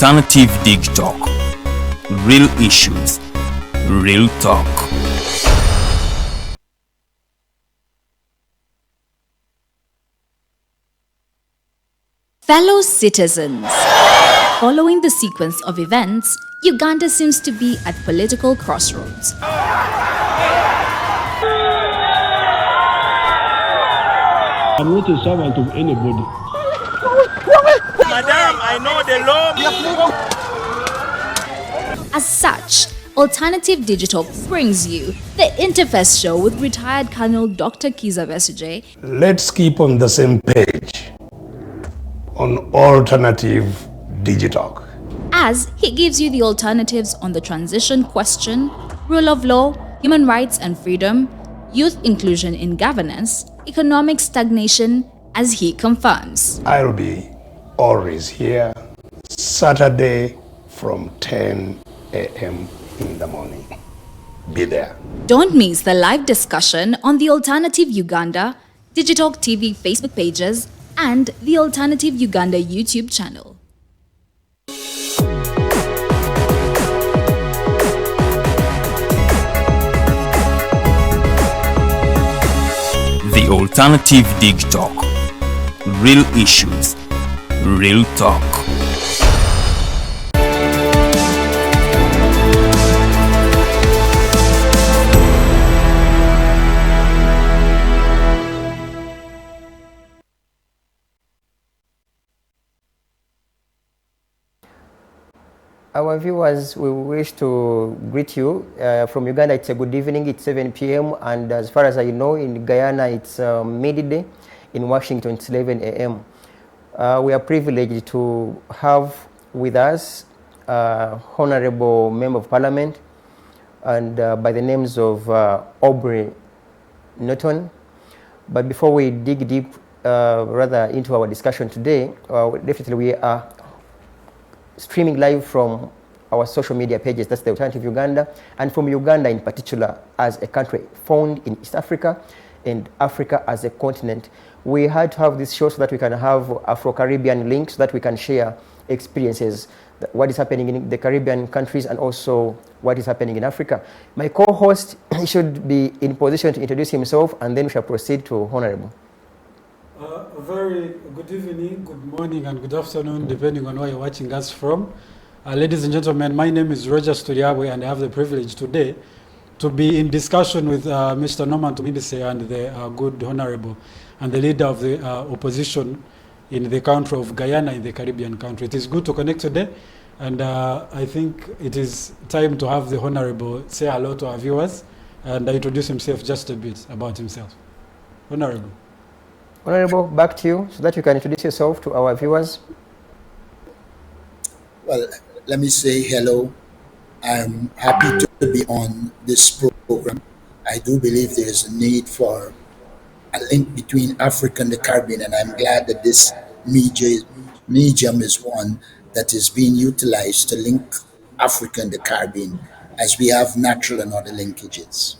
Alternative Digitalk. Real issues, real talk. Fellow citizens, following the sequence of events, Uganda seems to be at political crossroads. I'm not a servant of anybody. Madam, I know the law. As such, Alternative Digitalk brings you the Interface Show with retired Colonel Dr. Kiza Besuje. Let's keep on the same page on Alternative Digitalk, As he gives you the alternatives on the transition question, rule of law, human rights and freedom, youth inclusion in governance, economic stagnation, as he confirms. I'll be always here, Saturday from 10 a.m. in the morning. Be there. Don't miss the live discussion on the Alternative Uganda, Digitalk TV Facebook pages, and the Alternative Uganda YouTube channel. The Alternative Digitalk. Real issues, real talk. Our viewers, we wish to greet you. From Uganda, it's a good evening. It's 7 p.m. And as far as I know, in Guyana, it's midday. In Washington, it's 11 a.m. We are privileged to have with us Honorable Member of Parliament and by the names of Aubrey Norton. But before we dig deep rather into our discussion today, definitely we are streaming live from our social media pages. That's the Alternative Uganda, and from Uganda in particular as a country found in East Africa and Africa as a continent. We had to have this show so that we can have Afro-Caribbean links, so that we can share experiences, what is happening in the Caribbean countries and also what is happening in Africa. My co-host should be in position to introduce himself, and then we shall proceed to Honorable. A very good evening, good morning, and good afternoon, depending on where you're watching us from. Ladies and gentlemen, my name is Roger Sturiabwe, and I have the privilege today to be in discussion with Mr. Norman Tumibise and the good Honorable and the Leader of the Opposition in the country of Guyana, in the Caribbean country. It is good to connect today, and I think it is time to have the Honorable say hello to our viewers and introduce himself just a bit about himself. Honorable. Honorable, back to you so that you can introduce yourself to our viewers. Well, let me say hello. I'm happy to be on this program. I do believe there is a need for a link between Africa and the Caribbean, and I'm glad that this medium is one that is being utilized to link Africa and the Caribbean, as we have natural and other linkages.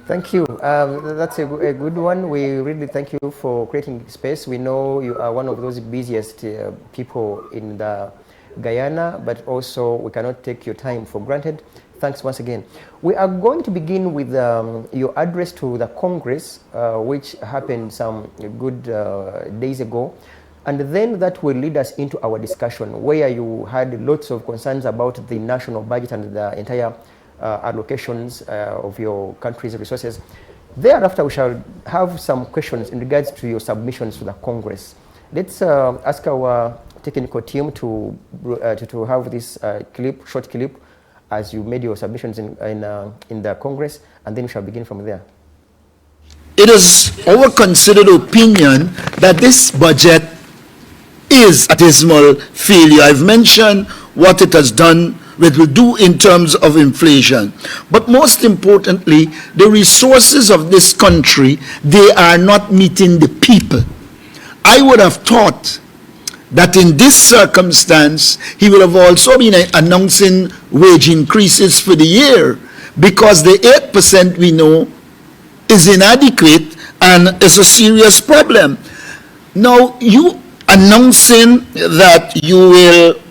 Thank you. That's a good one. We really thank you for creating space. We know you are one of those busiest people in the Guyana, but also we cannot take your time for granted. Thanks once again. We are going to begin with your address to the Congress, which happened some good days ago. And then that will lead us into our discussion, where you had lots of concerns about the national budget and the entire allocations of your country's resources. Thereafter, we shall have some questions in regards to your submissions to the Congress. Let's ask our technical team to have this short clip, as you made your submissions in the Congress, and then we shall begin from there. It is our considered opinion that this budget is a dismal failure. I've mentioned what it has done, what it will do in terms of inflation. But most importantly, the resources of this country, they are not meeting the people. I would have thought that in this circumstance, he will have also been announcing wage increases for the year, because the 8% we know is inadequate and is a serious problem. Now, you announcing that you will,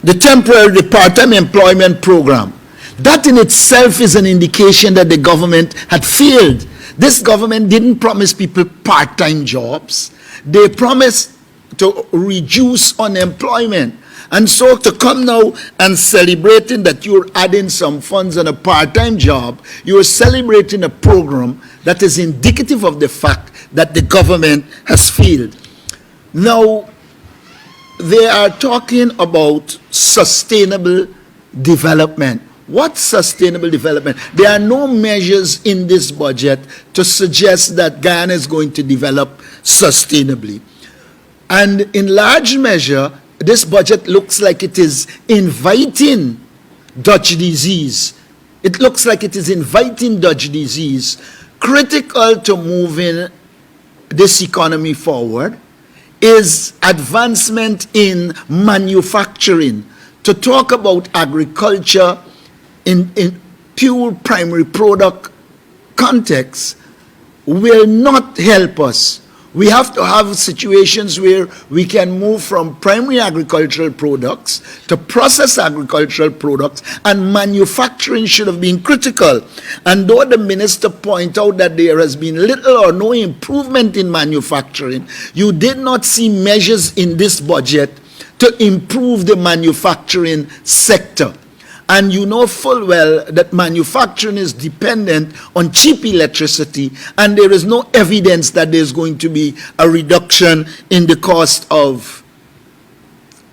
the temporary, the part-time employment program, that in itself is an indication that the government had failed. This government didn't promise people part-time jobs. They promised to reduce unemployment. And so to come now and celebrating that you're adding some funds on a part-time job, you're celebrating a program that is indicative of the fact that the government has failed. Now, they are talking about sustainable development. What sustainable development? There are no measures in this budget to suggest that Guyana is going to develop sustainably. And in large measure, this budget looks like it is inviting Dutch disease. It looks like it is inviting Dutch disease. Critical to moving this economy forward is advancement in manufacturing. To talk about agriculture in pure primary product context will not help us. We have to have situations where we can move from primary agricultural products to processed agricultural products, and manufacturing should have been critical. And though the minister pointed out that there has been little or no improvement in manufacturing, you did not see measures in this budget to improve the manufacturing sector. And you know full well that manufacturing is dependent on cheap electricity, and there is no evidence that there's going to be a reduction in the cost of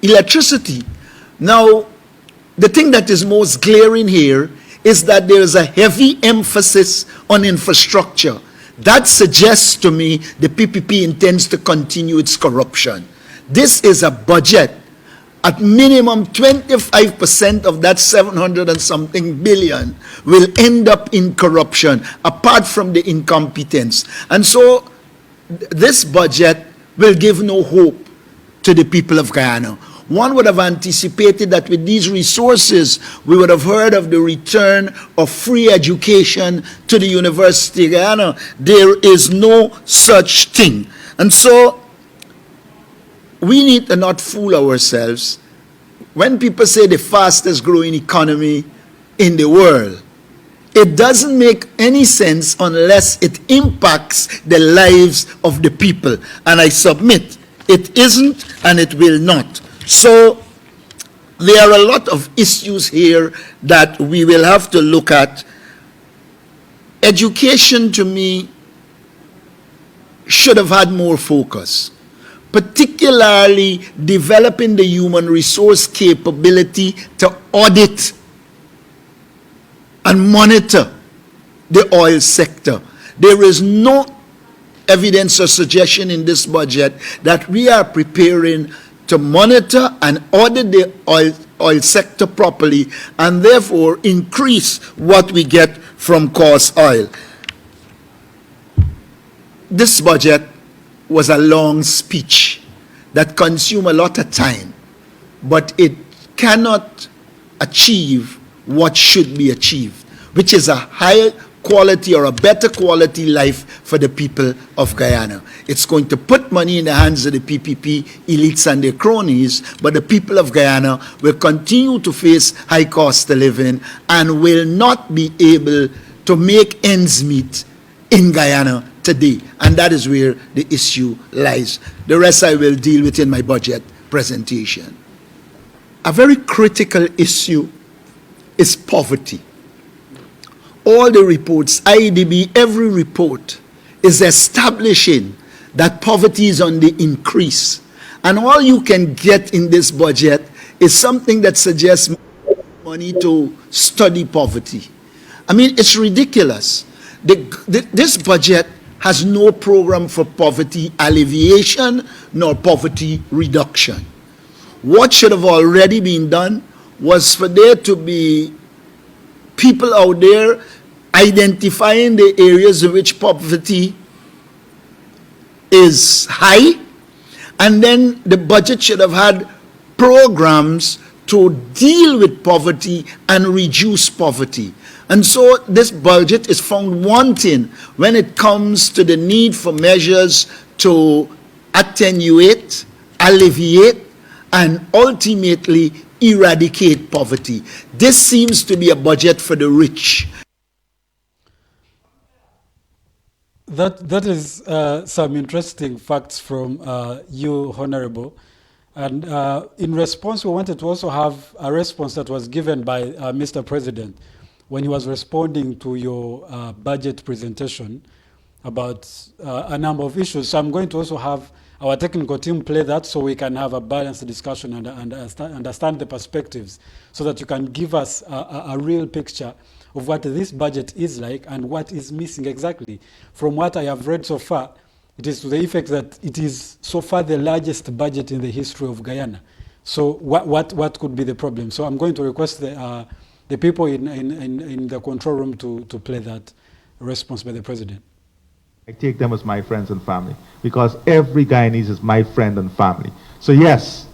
electricity. Now, the thing that is most glaring here is that there is a heavy emphasis on infrastructure. That suggests to me the PPP intends to continue its corruption. This is a budget. At minimum, 25% of that 700 and something billion will end up in corruption, apart from the incompetence. And so this budget will give no hope to the people of Guyana. One would have anticipated that with these resources, we would have heard of the return of free education to the University of Guyana. There is no such thing. And so we need to not fool ourselves. When people say the fastest growing economy in the world, it doesn't make any sense unless it impacts the lives of the people. And I submit, it isn't and it will not. So there are a lot of issues here that we will have to look at. Education, to me, should have had more focus, particularly developing the human resource capability to audit and monitor the oil sector. There is no evidence or suggestion in this budget that we are preparing to monitor and audit the oil sector properly, and therefore increase what we get from coarse oil. This budget was a long speech that consumed a lot of time, but it cannot achieve what should be achieved, which is a higher quality or a better quality life for the people of Guyana. It's going to put money in the hands of the PPP elites and their cronies, but the people of Guyana will continue to face high cost of living and will not be able to make ends meet in Guyana today, and that is where the issue lies. The rest I will deal with in my budget presentation. A very critical issue is poverty. All the reports, IDB, every report is establishing that poverty is on the increase. And all you can get in this budget is something that suggests money to study poverty. I mean, it's ridiculous. This budget has no program for poverty alleviation nor poverty reduction. What should have already been done was for there to be people out there identifying the areas in which poverty is high, and then the budget should have had programs to deal with poverty and reduce poverty. And so this budget is found wanting when it comes to the need for measures to attenuate, alleviate, and ultimately eradicate poverty. This seems to be a budget for the rich. That is some interesting facts from you, Honorable. And in response, we wanted to also have a response that was given by Mr. President when he was responding to your budget presentation about a number of issues. So I'm going to also have our technical team play that so we can have a balanced discussion and understand the perspectives so that you can give us a real picture of what this budget is like and what is missing exactly. From what I have read so far, it is to the effect that it is so far the largest budget in the history of Guyana. So what could be the problem? So I'm going to request the people in the control room to play that response by the President. I take them as my friends and family because every Guyanese is my friend and family. So yes,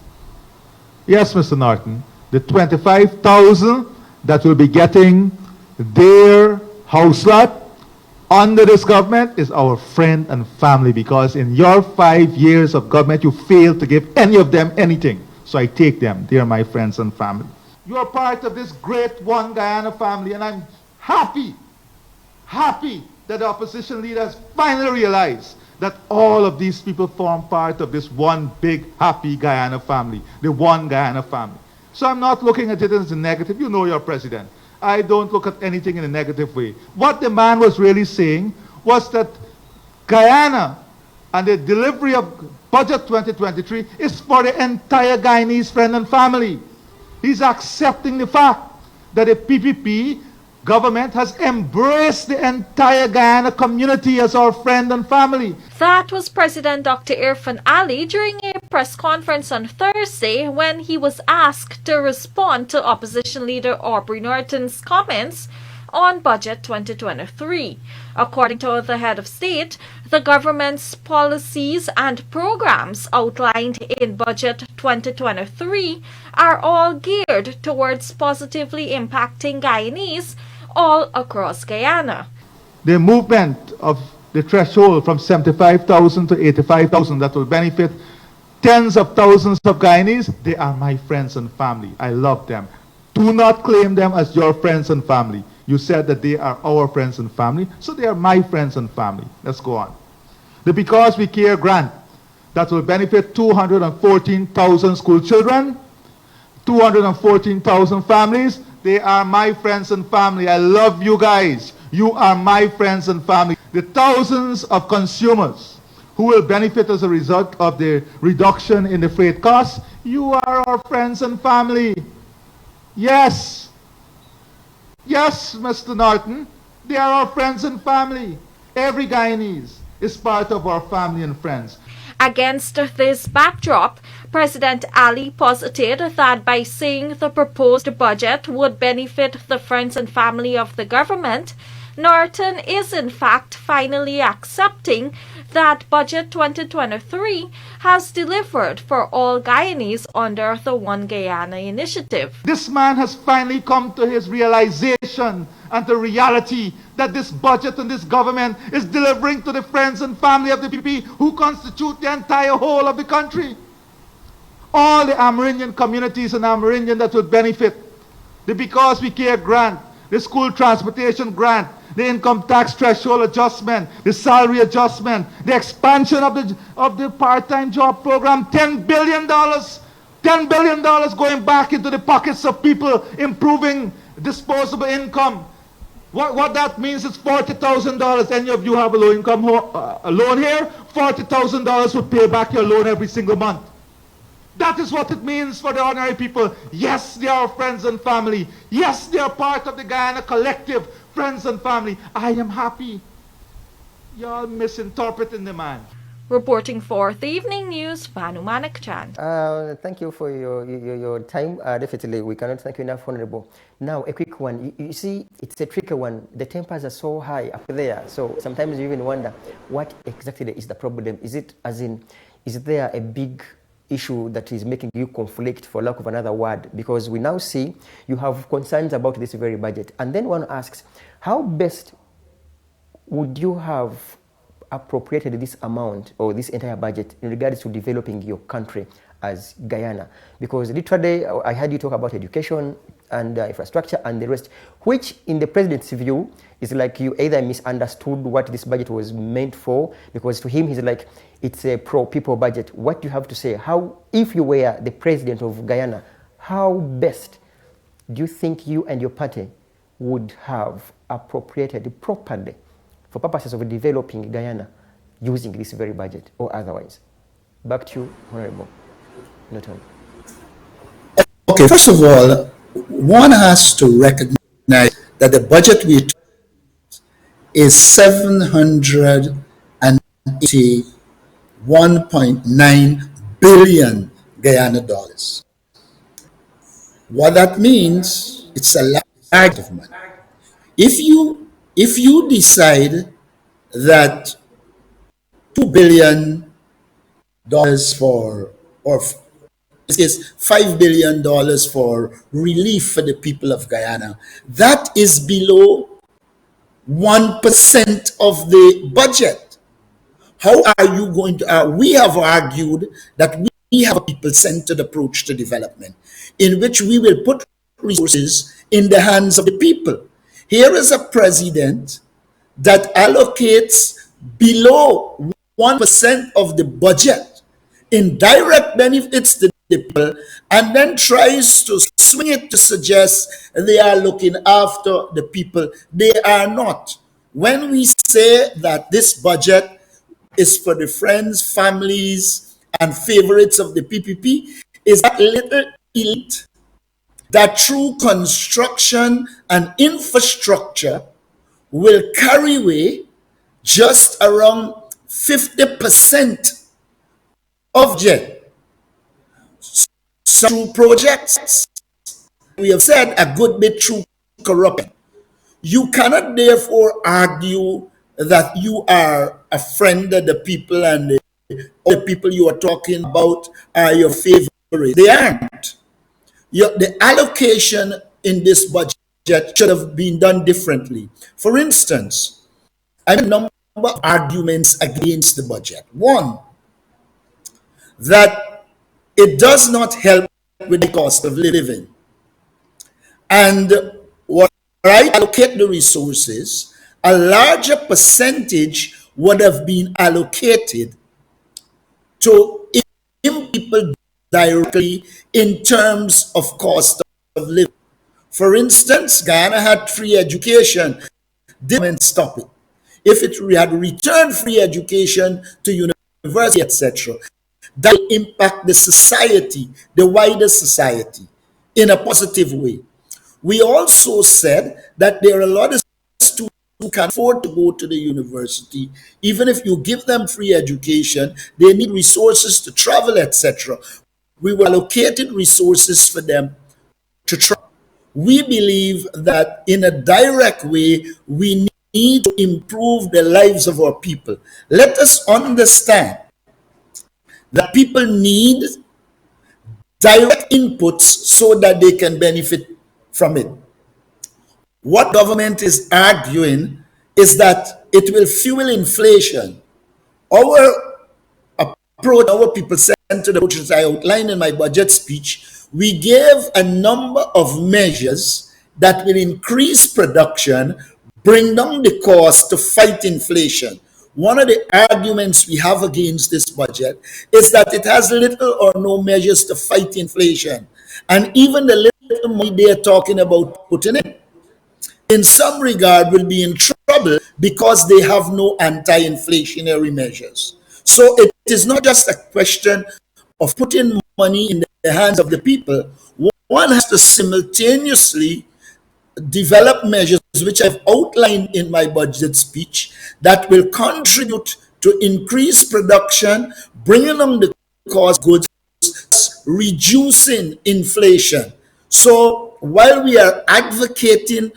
Mr. Norton, the 25,000 that will be getting their house lot under this government is our friend and family because in your 5 years of government, you failed to give any of them anything. So I take them. They are my friends and family. You are part of this great One Guyana family, and I'm happy that the opposition leaders finally realized that all of these people form part of this one big happy Guyana family, the One Guyana family. So I'm not looking at it as a negative. You know your president. I don't look at anything in a negative way. What the man was really saying was that Guyana and the delivery of Budget 2023 is for the entire Guyanese friend and family. He's accepting the fact that the PPP government has embraced the entire Guyana community as our friend and family. That was President Dr. Irfaan Ali during a press conference on Thursday when he was asked to respond to opposition leader Aubrey Norton's comments on Budget 2023. According to the head of state, the government's policies and programs outlined in Budget 2023 are all geared towards positively impacting Guyanese all across Guyana. The movement of the threshold from 75,000 to 85,000 that will benefit tens of thousands of Guyanese, they are my friends and family. I love them. Do not claim them as your friends and family. You said that they are our friends and family, so they are my friends and family. Let's go on. The Because We Care grant that will benefit 214,000 school children, 214,000 families, they are my friends and family. I love you guys. You are my friends and family. The thousands of consumers who will benefit as a result of the reduction in the freight costs, you are our friends and family. Yes. Yes, Mr. Norton, they are our friends and family. Every Guyanese is part of our family and friends. Against this backdrop, President Ali posited that by saying the proposed budget would benefit the friends and family of the government, Norton is in fact finally accepting that Budget 2023 has delivered for all Guyanese under the One Guyana initiative. This man has finally come to his realization and the reality that this budget and this government is delivering to the friends and family of the PPP who constitute the entire whole of the country. All the Amerindian communities and Amerindian that will benefit. The Because We Care grant, the school transportation grant, the income tax threshold adjustment, the salary adjustment, the expansion of the part-time job program, $10 billion. $10 billion going back into the pockets of people, improving disposable income. What that means is $40,000. Any of you have a low-income loan here? $40,000 will pay back your loan every single month. That is what it means for the ordinary people. Yes, they are friends and family. Yes, they are part of the Guyana collective, friends and family. I am happy. Y'all misinterpreting the man. Reporting for the Evening News, Vanu Manakchan. Thank you for your time. Definitely, we cannot thank you enough, Honorable. Now, a quick one. You see, it's a tricky one. The tempers are so high up there. So sometimes you even wonder, what exactly is the problem? Is it as in, is there a big issue that is making you conflict, for lack of another word? Because we now see you have concerns about this very budget. And then one asks, how best would you have appropriated this amount or this entire budget in regards to developing your country as Guyana? Because literally, I heard you talk about education and infrastructure and the rest, which in the president's view is like you either misunderstood what this budget was meant for, because to him, he's like, it's a pro-people budget. What do you have to say? How, if you were the president of Guyana, how best do you think you and your party would have appropriated properly for purposes of developing Guyana using this very budget or otherwise? Back to you, Honorable Norton. Okay, first of all, one has to recognize that the budget we is 781.9 billion Guyana dollars. What that means, it's a lot of money. If you decide that $2 billion for, or this is $5 billion for relief for the people of Guyana, that is below 1% of the budget. How are you going to, we have argued that we have a people-centered approach to development in which we will put resources in the hands of the people. Here is a president that allocates below 1% of the budget in direct benefits to the people and then tries to swing it to suggest they are looking after the people. They are not. When we say that this budget is for the friends, families, and favorites of the PPP, is that little elite that through construction and infrastructure will carry away just around 50% of jet. Through projects, we have said a good bit through corruption. You cannot therefore argue that you are a friend of the people and the people you are talking about are your favorites. They aren't. The allocation in this budget should have been done differently. For instance, I have a number of arguments against the budget. One, that it does not help with the cost of living. And when I allocate the resources, a larger percentage would have been allocated to people directly in terms of cost of living. For instance, Guyana had free education. Didn't stop it. If it had returned free education to university, etc., that will impact the society, the wider society, in a positive way. We also said that there are a lot of students who can afford to go to the university. Even if you give them free education, they need resources to travel, etc. We were allocated resources for them to travel. We believe that in a direct way, we need to improve the lives of our people. Let us understand that people need direct inputs so that they can benefit from it. What government is arguing is that it will fuel inflation. Our approach, our people-centered approach, as I outlined in my budget speech, we gave a number of measures that will increase production, bring down the cost to fight inflation. One of the arguments we have against this budget is that it has little or no measures to fight inflation. And even the little money they are talking about putting in some regard will be in trouble because they have no anti-inflationary measures. So it is not just a question of putting money in the hands of the people. One has to simultaneously develop measures which I've outlined in my budget speech that will contribute to increase production, bringing down the cost of goods, reducing inflation. So while we are advocating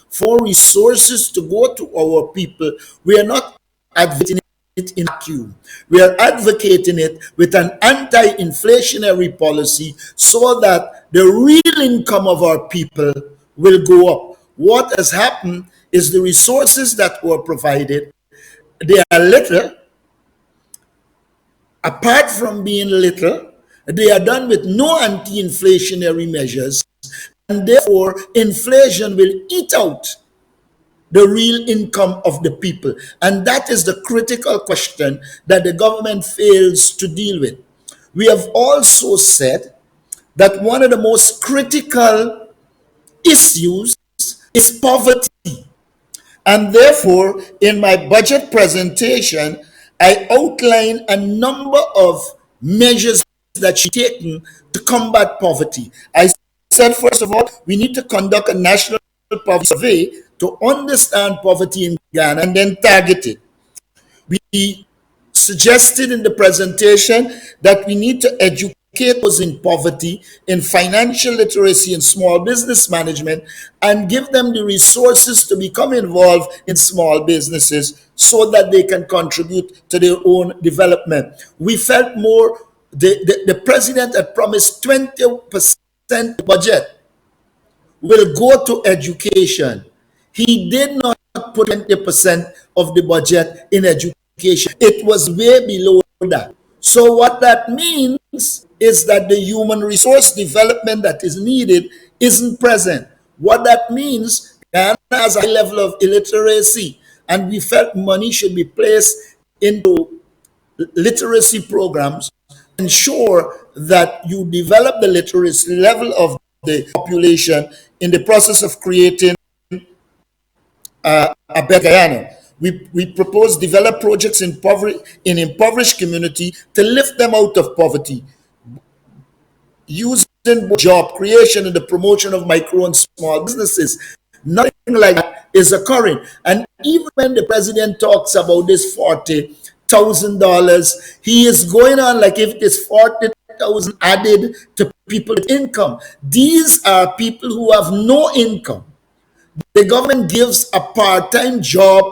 for resources to go to our people, we are not advocating it in a vacuum. We are advocating it with an anti-inflationary policy so that the real income of our people will go up. What has happened is the resources that were provided, they are little, apart from being little, they are done with no anti-inflationary measures, and therefore inflation will eat out the real income of the people. And that is the critical question that the government fails to deal with. We have also said that one of the most critical issues is poverty. And therefore, in my budget presentation, I outline a number of measures that should be taken to combat poverty. I said, first of all, we need to conduct a national poverty survey to understand poverty in Ghana and then target it. We suggested in the presentation that we need to educate those in poverty in financial literacy and small business management and give them the resources to become involved in small businesses so that they can contribute to their own development. We felt more, the president had promised 20% budget will go to education. He did not put 20% of the budget in education. It was way below that. So what that means is that the human resource development that is needed isn't present. What that means, Ghana has a high level of illiteracy, and we felt money should be placed into literacy programs, ensure that you develop the literacy level of the population in the process of creating a better Guyana. We propose develop projects in impoverished community to lift them out of poverty, using job creation and the promotion of micro and small businesses. Nothing like that is occurring. And even when the president talks about this $40,000, he is going on like if it is 40,000 added to people's income. These are people who have no income. The government gives a part-time job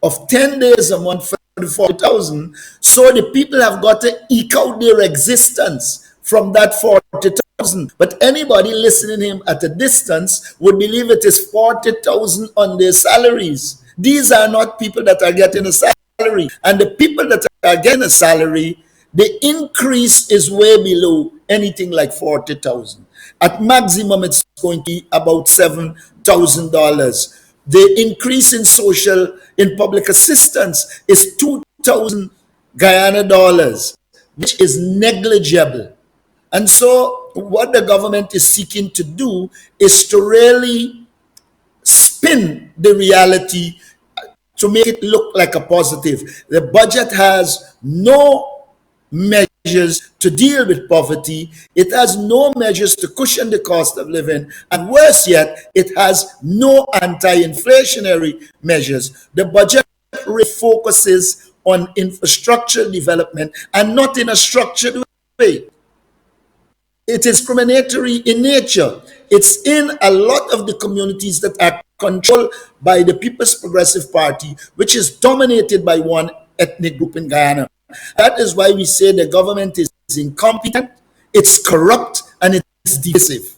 of 10 days a month for the 40,000, so the people have got to eke out their existence from that 40,000. But anybody listening to him at a distance would believe it is 40,000 on their salaries. These are not people that are getting a salary. And the people that are getting a salary, the increase is way below anything like 40,000. At maximum, it's going to be about $7,000. The increase in public assistance is 2,000 Guyana dollars, which is negligible. And so what the government is seeking to do is to really spin the reality to make it look like a positive. The budget has no measures to deal with poverty. It has no measures to cushion the cost of living. And worse yet, it has no anti-inflationary measures. The budget focuses on infrastructure development and not in a structured way. It is discriminatory in nature. It's in a lot of the communities that are controlled by the People's Progressive Party, which is dominated by one ethnic group in Guyana. That is why we say the government is incompetent, it's corrupt, and it's divisive.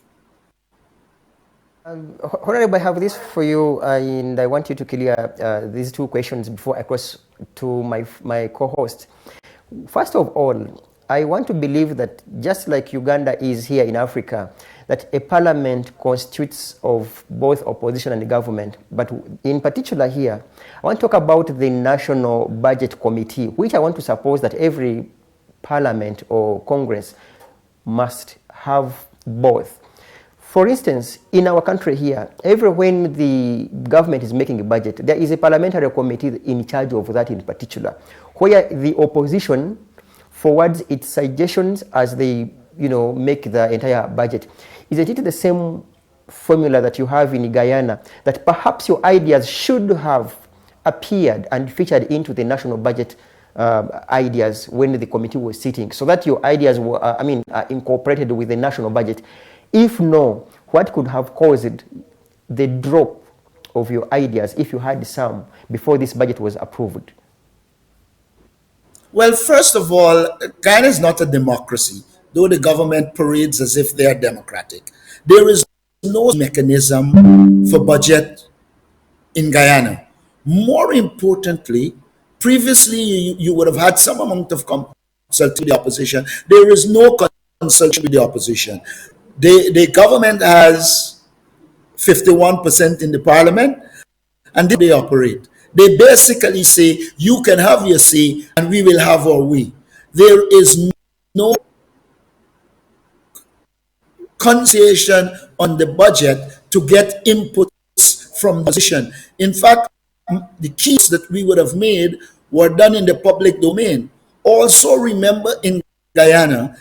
Honorable, I have this for you, and I want you to clear these two questions before I cross to my co-host. First of all, I want to believe that just like Uganda is here in Africa, that a parliament constitutes of both opposition and the government. But in particular here, I want to talk about the National Budget Committee, which I want to suppose that every parliament or Congress must have both. For instance, in our country here, when the government is making a budget, there is a parliamentary committee in charge of that in particular, where the opposition forwards its suggestions as they make the entire budget. Is it the same formula that you have in Guyana, that perhaps your ideas should have appeared and featured into the national budget ideas when the committee was sitting, so that your ideas were incorporated with the national budget? If no, what could have caused the drop of your ideas if you had some before this budget was approved? Well, first of all, Guyana is not a democracy, though the government parades as if they are democratic. There is no mechanism for budget in Guyana. More importantly, previously you would have had some amount of consulting the opposition. There is no consultation with the opposition. The government has 51% in the parliament, and they operate. They basically say, you can have your say and we will have our way. There is no conversation on the budget to get inputs from the opposition. In fact, the keys that we would have made were done in the public domain. Also remember, in Guyana,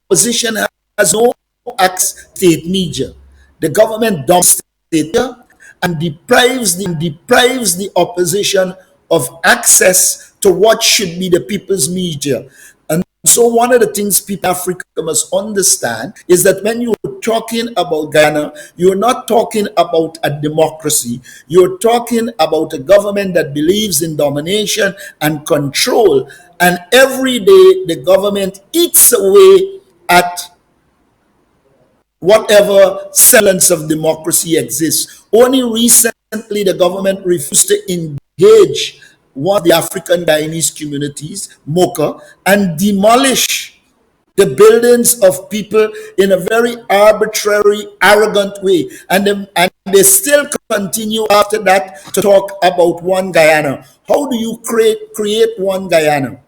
opposition has no access to state media. The government dominates state media and deprives the opposition of access to what should be the people's media. And so one of the things people in Africa must understand is that when you're talking about Guyana, you're not talking about a democracy. You're talking about a government that believes in domination and control. And every day the government eats away at whatever semblance of democracy exists. Only recently the government refused to engage one of the African Guyanese communities, Mocha, and demolish the buildings of people in a very arbitrary, arrogant way. And they still continue after that to talk about one Guyana. How do you create one Guyana?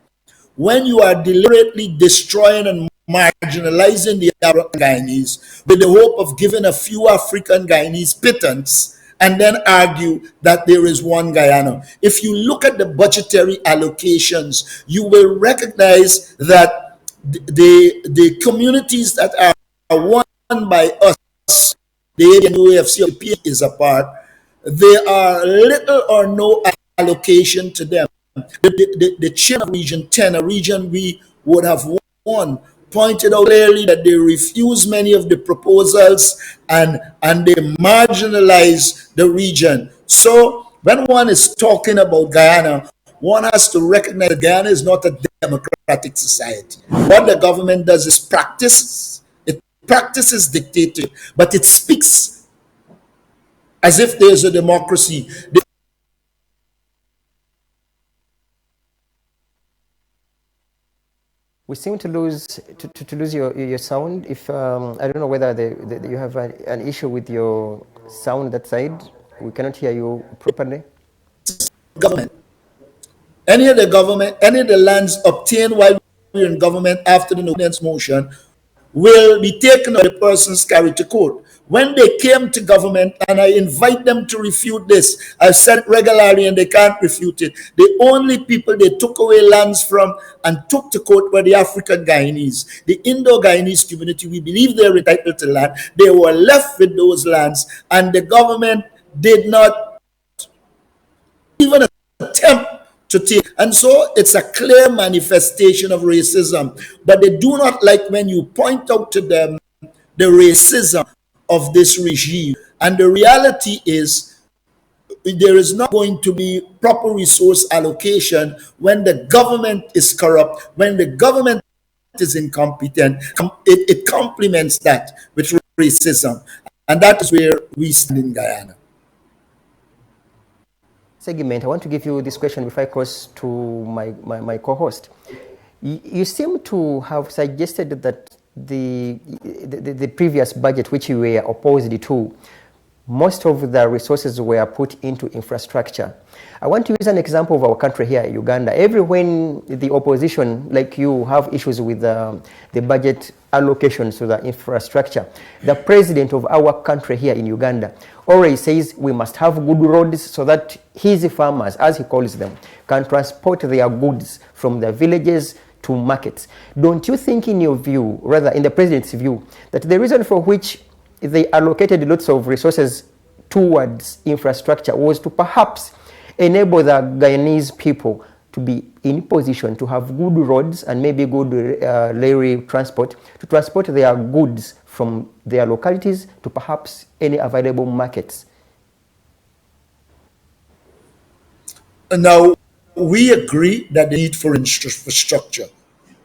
When you are deliberately destroying and marginalizing the African Guyanese with the hope of giving a few African Guyanese pittance, and then argue that there is one Guyana. If you look at the budgetary allocations, you will recognize that the communities that are won by us, the AFC or the PA is a part, there are little or no allocation to them. The chairman of Region 10, a region we would have won, pointed out clearly that they refuse many of the proposals and they marginalize the region. So when one is talking about Guyana, one has to recognize that Guyana is not a democratic society. What the government does is it practices dictatorship, but it speaks as if there's a democracy. We seem to lose your sound. If I don't know whether you have an issue with your sound that side. We cannot hear you properly. Government. Any of the lands obtained while we're in government after the no-confidence motion will be taken or the persons carried to court. When they came to government, and I invite them to refute this, I've said regularly and they can't refute it, the only people they took away lands from and took to court were the African Guyanese. The Indo-Guyanese community, we believe they're entitled to land. They were left with those lands, and the government did not even attempt to take. And so it's a clear manifestation of racism. But they do not like when you point out to them the racism of this regime. And the reality is there is not going to be proper resource allocation when the government is corrupt, when the government is incompetent. It complements that with racism. And that is where we stand in Guyana. Segment, I want to give you this question before I cross to my co-host. You seem to have suggested that the previous budget, which you were opposed to, most of the resources were put into infrastructure. I want to use an example of our country here in Uganda. Every when the opposition, like you, have issues with the budget allocations to the infrastructure, the president of our country here in Uganda always says we must have good roads so that his farmers, as he calls them, can transport their goods from the villages to markets. Don't you think, in your view, rather in the president's view, that the reason for which they allocated lots of resources towards infrastructure was to perhaps enable the Guyanese people to be in position to have good roads and maybe good railway transport to transport their goods from their localities to perhaps any available markets? Now, we agree that the need for infrastructure.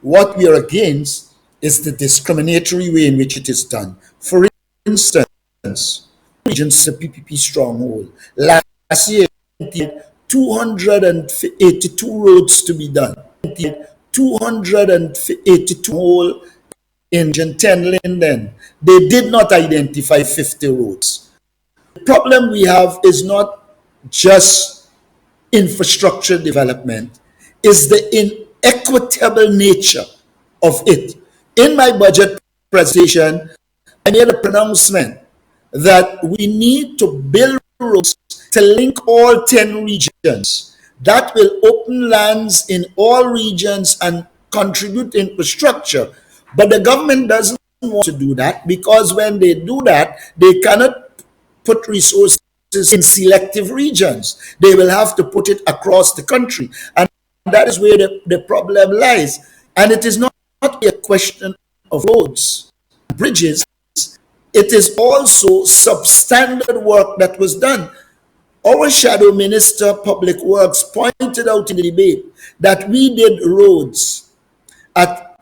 What we are against is the discriminatory way in which it is done. For instance, regions is a PPP stronghold. Last year, 282 roads to be done. 282 hole in 10 Linden. They did not identify 50 roads. The problem we have is not just infrastructure development, is the inequitable nature of it. In my budget presentation, I made a pronouncement that we need to build roads to link all 10 regions. That will open lands in all regions and contribute infrastructure. But the government doesn't want to do that, because when they do that, they cannot put resources in selective regions. They will have to put it across the country. And that is where the problem lies. And it is not a question of roads, bridges. It is also substandard work that was done. Our Shadow Minister Public Works pointed out in the debate that we did roads at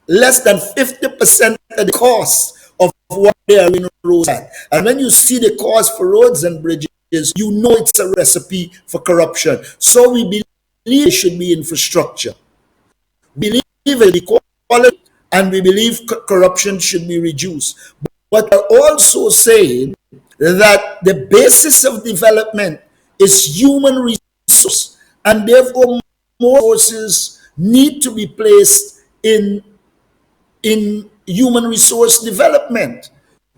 less than 50% of the cost of what they are in roads at. And when you see the cost for roads and bridges, you know it's a recipe for corruption. So we believe it should be infrastructure. We believe it will be quality, and we believe corruption should be reduced. But we're also saying that the basis of development is human resource, and therefore more resources need to be placed in human resource development.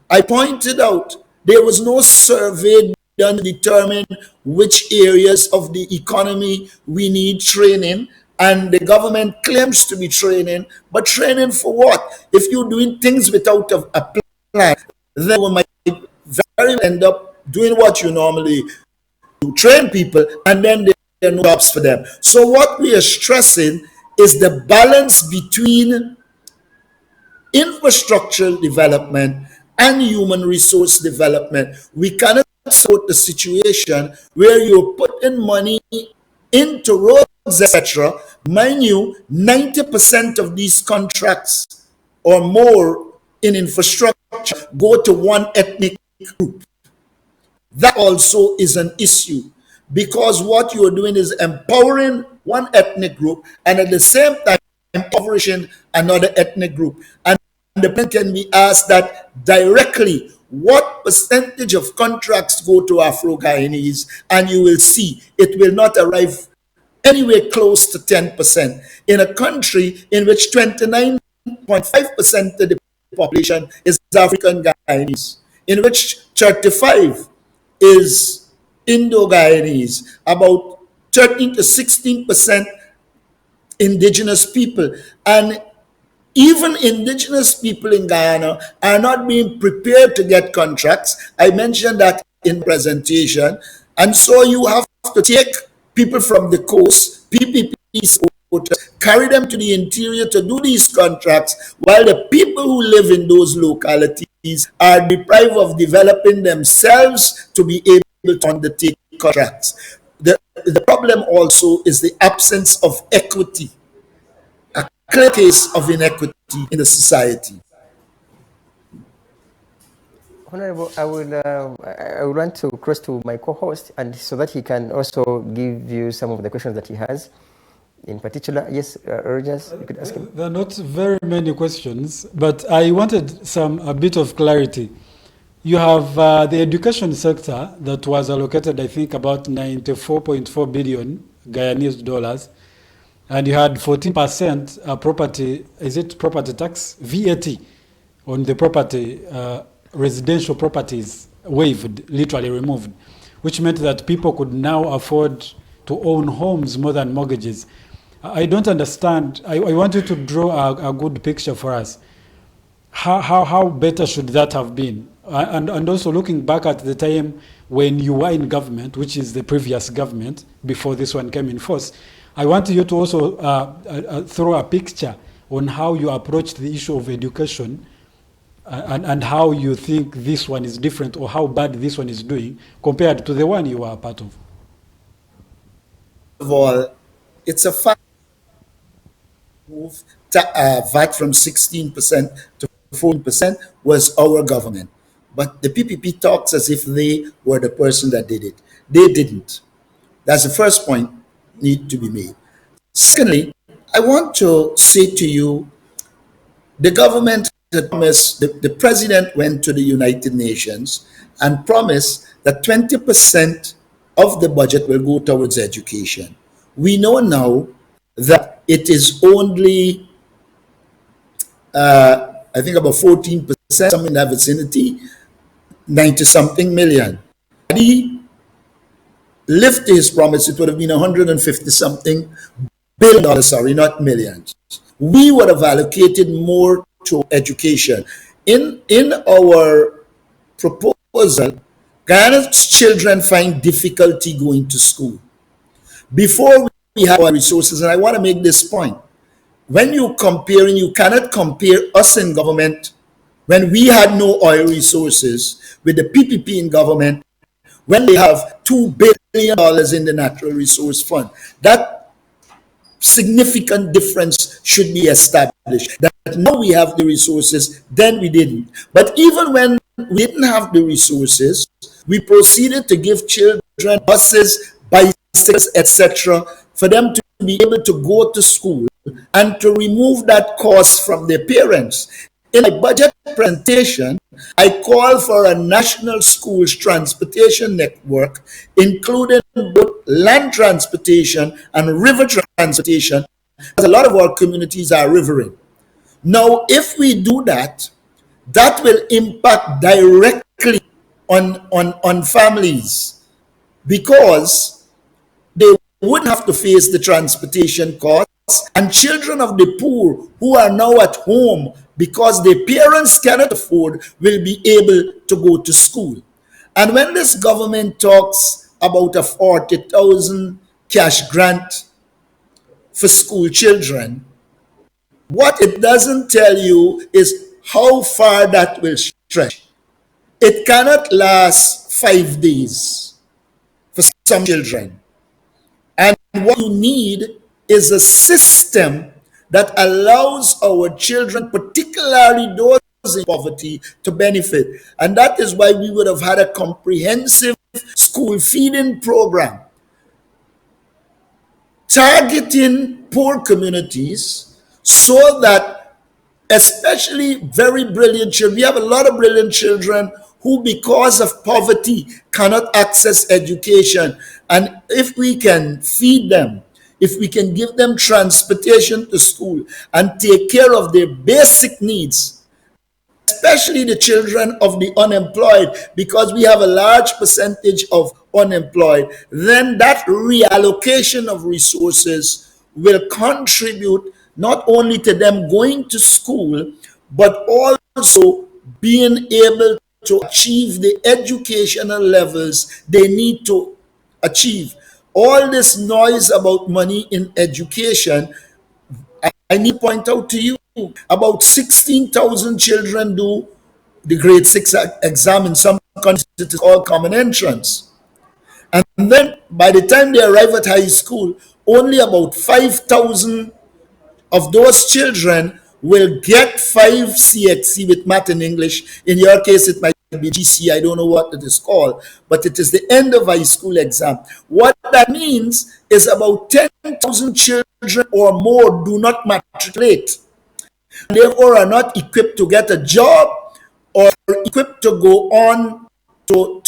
I pointed out there was no survey done to determine which areas of the economy we need training, and the government claims to be training, but training for what? If you're doing things without a plan, then we might very well end up doing what you normally do, train people, and then there are no jobs for them. So what we are stressing is the balance between infrastructural development and human resource development. We cannot support the situation where you're putting money into roads, etc. Mind you, 90% of these contracts or more in infrastructure go to one ethnic group. That also is an issue, because what you're doing is empowering one ethnic group and at the same time impoverishing another ethnic group. And the person can be asked that directly, what percentage of contracts go to Afro-Guyanese, and you will see it will not arrive anywhere close to 10%. In a country in which 29.5% of the population is African-Guyanese, in which 35 is Indo-Guyanese, about 13 to 16% indigenous people. And even indigenous people in Guyana are not being prepared to get contracts. I mentioned that in presentation. And so you have to take people from the coast, PPPs, carry them to the interior to do these contracts, while the people who live in those localities are deprived of developing themselves to be able to undertake contracts. The problem also is the absence of equity, a clear case of inequity in the society. Honorable, I would want to cross to my co-host, and so that he can also give you some of the questions that he has. In particular, yes, Rogers, you could ask him. There are not very many questions, but I wanted a bit of clarity. You have the education sector that was allocated, I think, about 94.4 billion Guyanese dollars, and you had 14% property, is it property tax, VAT, on the property, residential properties waived, literally removed, which meant that people could now afford to own homes more than mortgages. I don't understand. I want you to draw a good picture for us. How better should that have been? And also looking back at the time when you were in government, which is the previous government before this one came in force, I want you to also throw a picture on how you approached the issue of education and how you think this one is different, or how bad this one is doing compared to the one you were a part of. First of all, it's a fact. Move VAT from 16% to 14% was our government. But the PPP talks as if they were the person that did it. They didn't. That's the first point need to be made. Secondly, I want to say to you, the government had promised, the president went to the United Nations and promised that 20% of the budget will go towards education. We know now that it is only, I think about 14%, something in that vicinity, 90 something million. Had he lifted his promise, it would have been 150 something billion dollars, sorry, not millions. We would have allocated more to education. In our proposal, Guyana's children find difficulty going to school. Before we have our resources, and I want to make this point, when you comparing, you cannot compare us in government when we had no oil resources with the PPP in government when they have $2 billion in the natural resource fund. That significant difference should be established. That now we have the resources, then we didn't. But even when we didn't have the resources, we proceeded to give children buses, bicycles, etc., for them to be able to go to school and to remove that cost from their parents. In my budget presentation, I call for a national schools transportation network, including both land transportation and river transportation, because a lot of our communities are riverine. Now, if we do that, that will impact directly on families, because they wouldn't have to face the transportation costs, and children of the poor who are now at home because their parents cannot afford will be able to go to school. And when this government talks about a 40,000 cash grant for school children, what it doesn't tell you is how far that will stretch. It cannot last 5 days for some children. And what you need is a system that allows our children, particularly those in poverty, to benefit. And that is why we would have had a comprehensive school feeding program targeting poor communities, so that especially very brilliant children, we have a lot of brilliant children who because of poverty cannot access education. And if we can feed them, if we can give them transportation to school and take care of their basic needs, especially the children of the unemployed, because we have a large percentage of unemployed, then that reallocation of resources will contribute not only to them going to school, but also being able to achieve the educational levels they need to achieve. All this noise about money in education, I need to point out to you, about 16,000 children do the grade 6 exam. In some countries it is called common entrance. And then by the time they arrive at high school, only about 5,000 of those children will get 5 CXC with math and English. In your case, it might be GC, I don't know what it is called, but it is the end of high school exam. What that means is about 10,000 children or more do not matriculate, and therefore are not equipped to get a job or equipped to go on to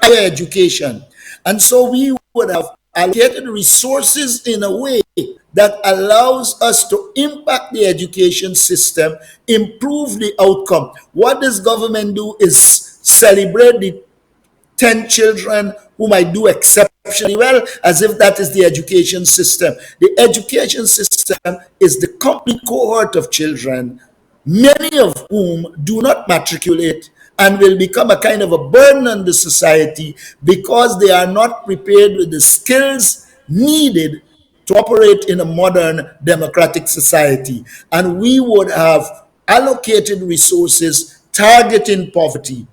higher education. And so we would have allocated resources in a way that allows us to impact the education system, improve the outcome. What this government do is celebrate the 10 children who might do exceptionally well, as if that is the education system. The education system is the complete cohort of children, many of whom do not matriculate and will become a kind of a burden on the society because they are not prepared with the skills needed to operate in a modern democratic society. And we would have allocated resources targeting poverty,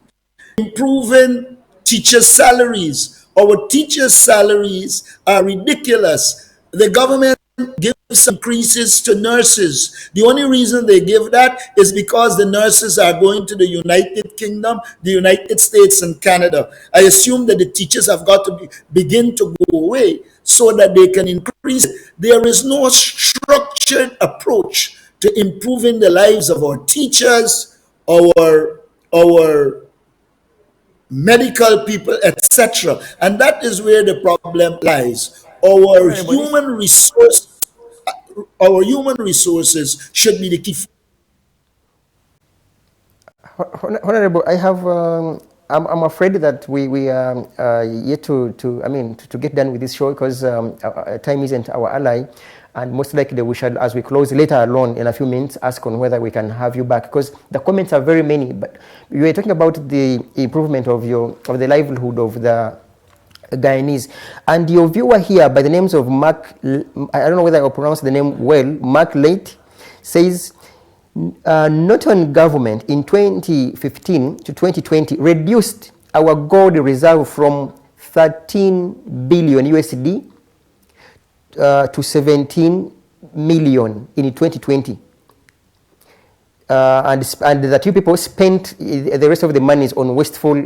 improving teachers' salaries. Our teachers' salaries are ridiculous. The government gives increases to nurses. The only reason they give that is because the nurses are going to the United Kingdom, the United States, and Canada. I assume that the teachers have got to begin to go away. so that they can increase it. There is no structured approach to improving the lives of our teachers, our medical people, etc. And that is where the problem lies. Our human resources should be the key. Honorable, I have. I'm afraid that we are yet to get done with this show because time isn't our ally, and most likely we shall, as we close later alone in a few minutes, ask on whether we can have you back because the comments are very many. But you were talking about the improvement of the livelihood of the Guyanese, and your viewer here by the names of Mark. I don't know whether I pronounce the name well. Mark Late says. Norton government in 2015 to 2020 reduced our gold reserve from 13 billion USD to 17 million in 2020. And that you people spent the rest of the monies on wasteful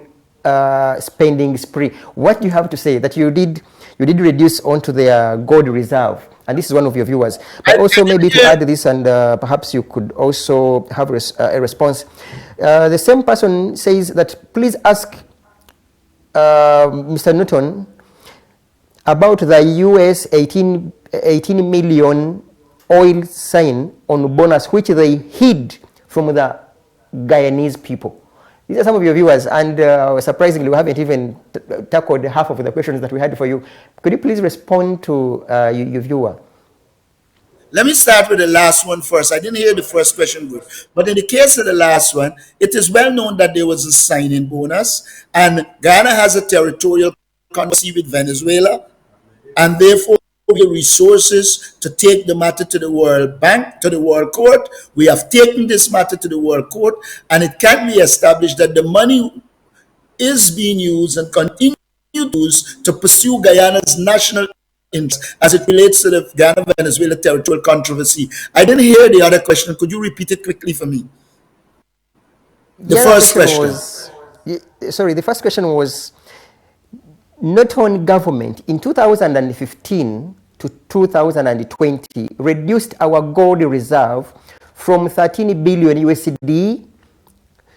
spending spree. What do you have to say that you did reduce onto their gold reserve? And this is one of your viewers. But also maybe to add this, and perhaps you could also have a response. The same person says that please ask Mr. Norton about the US 18 million oil sign on bonus, which they hid from the Guyanese people. These are some of your viewers, and surprisingly, we haven't even tackled half of the questions that we had for you. Could you please respond to your viewer? Let me start with the last one first. I didn't hear the first question good. But in the case of the last one, it is well known that there was a signing bonus, and Guyana has a territorial controversy with Venezuela, and therefore the resources to take the matter to the World Bank, to the World Court. We have taken this matter to the World Court, and it can be established that the money is being used and continue to use to pursue Guyana's national interests as it relates to the Guyana-Venezuela territorial controversy. I didn't hear the other question. Could you repeat it quickly for me? The first question. The first question was, Norton government in 2015 to 2020 reduced our gold reserve from 13 billion USD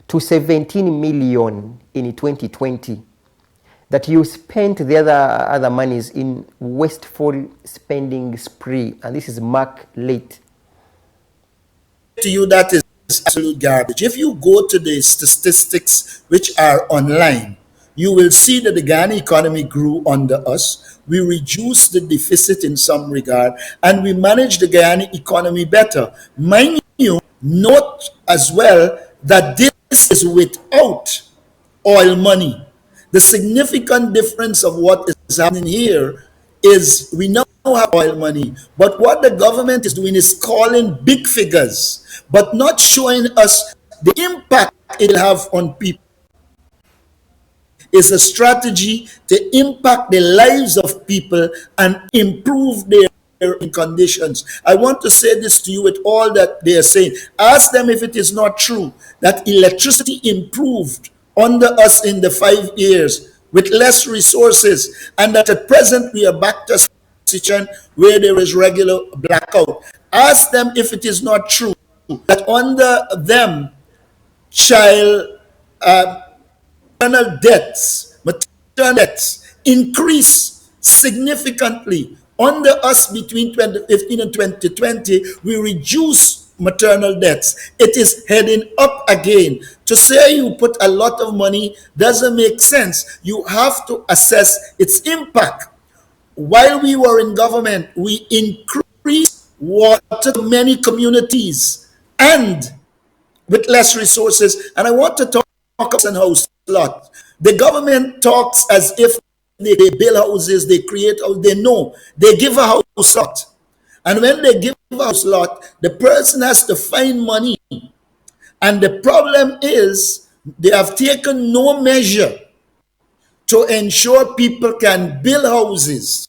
to 17 million in 2020. That you spent the other monies in wasteful spending spree. And this is Mark Late. To you, that is absolute garbage. If you go to the statistics which are online, you will see that the Guyana economy grew under us. We reduced the deficit in some regard, and we managed the Guyana economy better. Mind you, note as well that this is without oil money. The significant difference of what is happening here is we now have oil money, but what the government is doing is calling big figures, but not showing us the impact it will have on people. It's a strategy to impact the lives of people and improve their conditions. I want to say this to you with all that they are saying. Ask them if it is not true that electricity improved under us in the 5 years with less resources, and that at present we are back to a situation where there is regular blackout. Ask them if it is not true that under them maternal deaths increase significantly. Under us between 2015 and 2020, we reduce maternal deaths. It is heading up again. To say you put a lot of money doesn't make sense. You have to assess its impact. While we were in government, we increased water to many communities and with less resources. And I want to talk about a house lot. The government talks as if they build houses, they create houses. They know they give a house lot. And when they give a house lot, the person has to find money. And the problem is they have taken no measure to ensure people can build houses.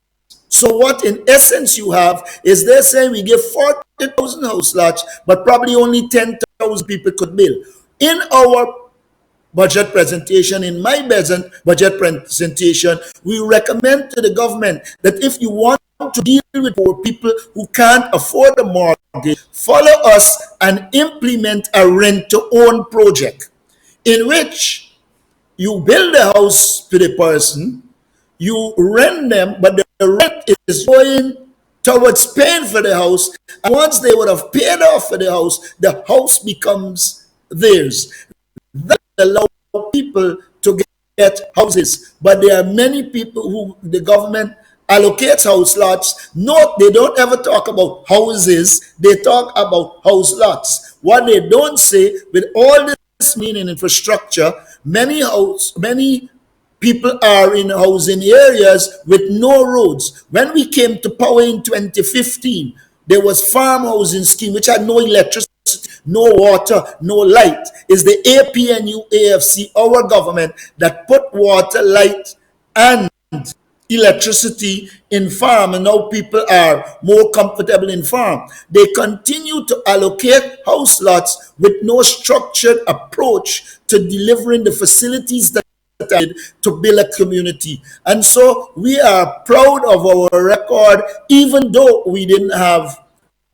So what in essence you have is they're saying we give 40,000 house lots, but probably only 10,000 people could build. In our budget presentation, in my budget presentation, we recommend to the government that if you want to deal with poor people who can't afford a mortgage, follow us and implement a rent-to-own project in which you build a house to the person, you rent them, but the rent is going towards paying for the house. And once they would have paid off for the house becomes theirs. That allows people to get houses. But there are many people who the government allocates house lots. No, they don't ever talk about houses. They talk about house lots. What they don't say, with all this meaning infrastructure, many people are in housing areas with no roads. When we came to power in 2015, there was farm housing scheme which had no electricity, no water, no light. It's the APNU AFC, our government, that put water, light, and electricity in farm, and now people are more comfortable in farm. They continue to allocate house lots with no structured approach to delivering the facilities that to build a community. And so we are proud of our record, even though we didn't have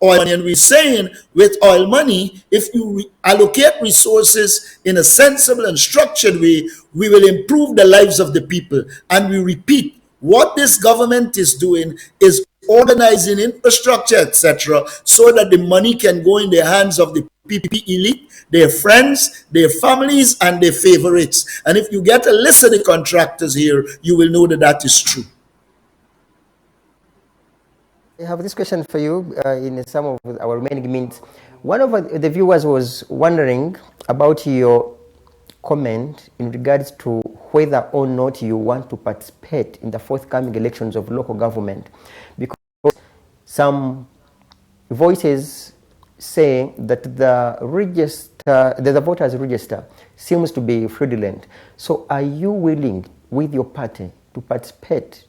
oil money. And we're saying with oil money, if you allocate resources in a sensible and structured way, we will improve the lives of the people. And we repeat, what this government is doing is organizing infrastructure, etc., so that the money can go in the hands of the PP elite, their friends, their families, and their favorites. And if you get a list of the contractors here, you will know that that is true. I have this question for you in some of our remaining minutes. One of the viewers was wondering about your comment in regards to whether or not you want to participate in the forthcoming elections of local government, because some voices saying that the voters register seems to be fraudulent. So are you willing with your party to participate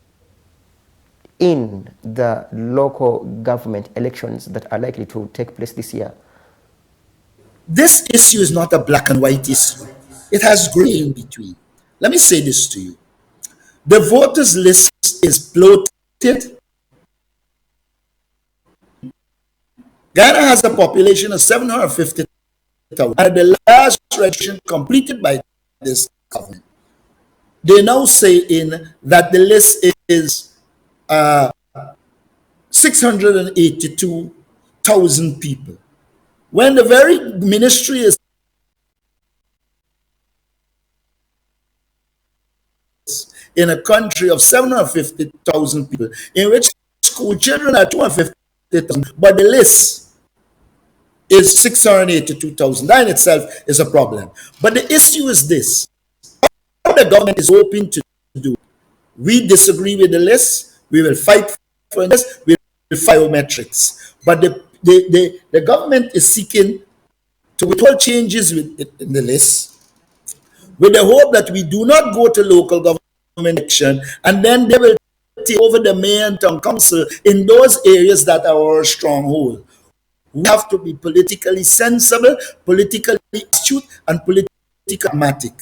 in the local government elections that are likely to take place this year? This issue is not a black and white issue. It has gray in between. Let me say this to you. The voters list is bloated. Ghana has a population of 750,000. And the last registration completed by this government, they now say that the list is 682,000 people. When the very ministry is in a country of 750,000 people, in which school children are 250,000, but the list is 682,000. That in itself is a problem. But the issue is this: what the government is hoping to do. We disagree with the list. We will fight for this. We will fight biometrics. But the government is seeking to withhold changes in the list, with the hope that we do not go to local government election, and then they will take over the mayor and town council in those areas that are our stronghold. We have to be politically sensible, politically astute, and politically pragmatic.